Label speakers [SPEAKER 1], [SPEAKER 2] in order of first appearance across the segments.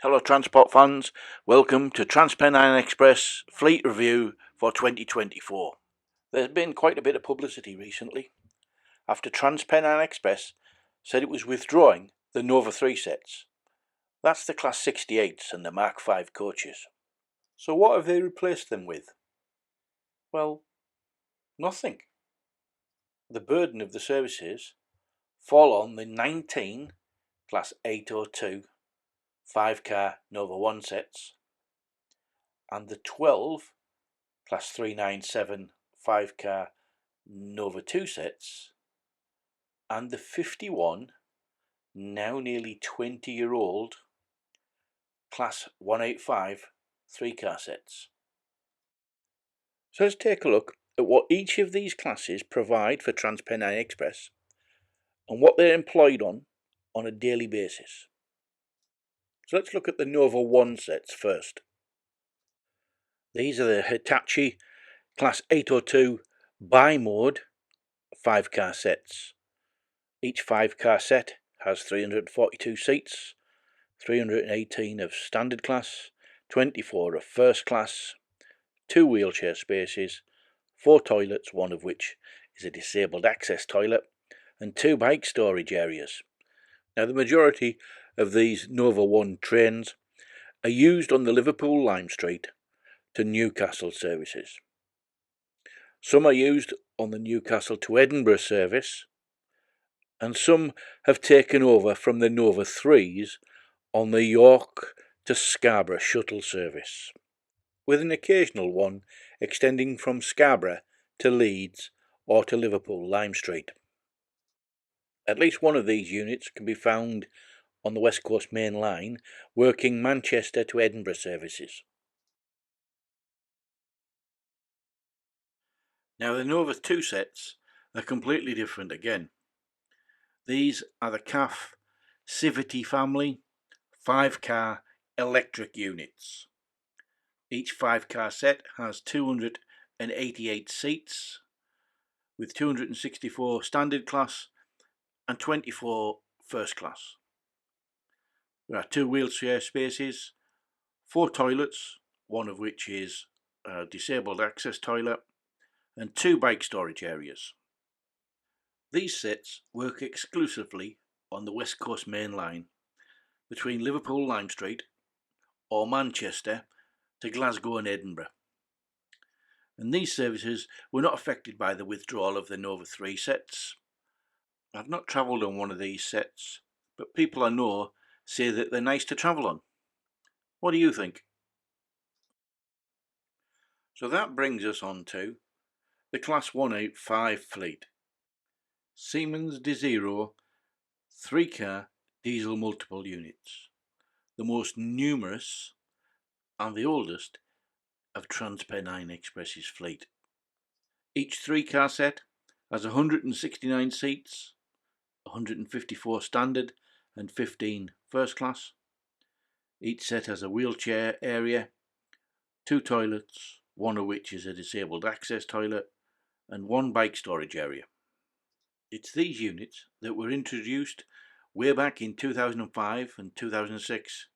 [SPEAKER 1] Hello transport fans, welcome to TransPennine Express Fleet Review for 2024. There's been quite a bit of publicity recently after TransPennine Express said it was withdrawing the Nova 3 sets. That's the Class 68s and the Mark 5 coaches. So what have they replaced them with? Well, nothing. The burden of the services fall on the 19 Class 802 5-car Nova 1 sets and the 12 Class 397 5-car Nova 2 sets and the 51 now nearly 20-year-old Class 185 3-car sets. So let's take a look at what each of these classes provide for TransPennine Express and what they're employed on a daily basis. So let's look at the Nova 1 sets first. These are the Hitachi Class 802 bi-mode 5-car sets. Each 5-car set has 342 seats, 318 of standard class, 24 of first class, 2 wheelchair spaces, 4 toilets, one of which is a disabled access toilet, and 2 bike storage areas. Now the majority of these Nova 1 trains are used on the Liverpool Lime Street to Newcastle services. Some are used on the Newcastle to Edinburgh service, and some have taken over from the Nova 3s on the York to Scarborough shuttle service, with an occasional one extending from Scarborough to Leeds or to Liverpool Lime Street. At least one of these units can be found on the West Coast Main Line working Manchester to Edinburgh services. Now the Nova 2 sets are completely different again. These are the CAF Civity family 5-car electric units. Each 5-car set has 288 seats with 264 standard class and 24 first class. There are 2 wheelchair spaces, 4 toilets, one of which is a disabled access toilet, and 2 bike storage areas. These sets work exclusively on the West Coast Main Line between Liverpool Lime Street or Manchester to Glasgow and Edinburgh. And these services were not affected by the withdrawal of the Nova 3 sets. I've not travelled on one of these sets, but people I know say that they're nice to travel on. What do you think? So that brings us on to the Class 185 fleet. Siemens DeZero 3-car diesel multiple units, the most numerous and the oldest of TransPennine Express's fleet. Each 3-car set has 169 seats, 154 standard and 15 first class. Each set has a wheelchair area, 2 toilets, one of which is a disabled access toilet, and 1 bike storage area. It's these units that were introduced way back in 2005 and 2006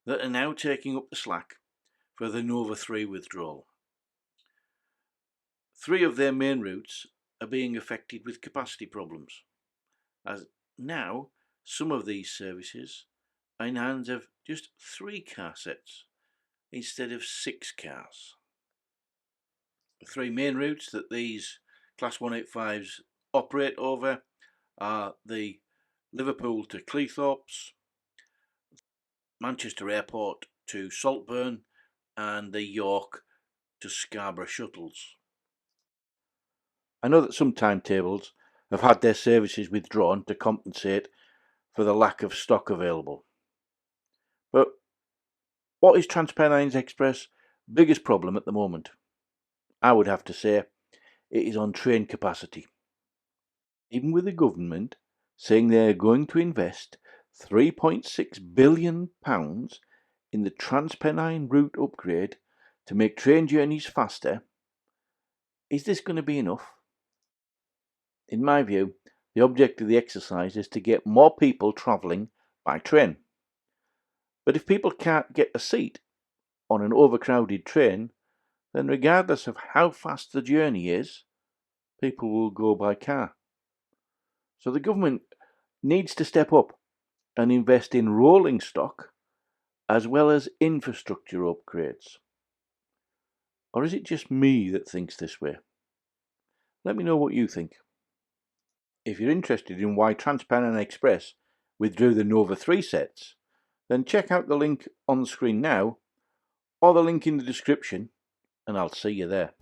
[SPEAKER 1] that are now taking up the slack for the Nova 3 withdrawal. 3 of their main routes are being affected with capacity problems, as now some of these services are in hands of just 3-car sets instead of 6 cars. The 3 main routes that these Class 185s operate over are the Liverpool to Cleethorpes, Manchester Airport to Saltburn, and the York to Scarborough shuttles. I know that some timetables have had their services withdrawn to compensate for the lack of stock available. But what is TransPennine Express' biggest problem at the moment? I would have to say it is on train capacity. Even with the government saying they are going to invest £3.6 billion in the TransPennine route upgrade to make train journeys faster, is this going to be enough? In my view, the object of the exercise is to get more people travelling by train. But if people can't get a seat on an overcrowded train, then regardless of how fast the journey is, people will go by car. So the government needs to step up and invest in rolling stock as well as infrastructure upgrades. Or is it just me that thinks this way? Let me know what you think. If you're interested in why TransPennine Express withdrew the Nova 3 sets, then check out the link on the screen now, or the link in the description, and I'll see you there.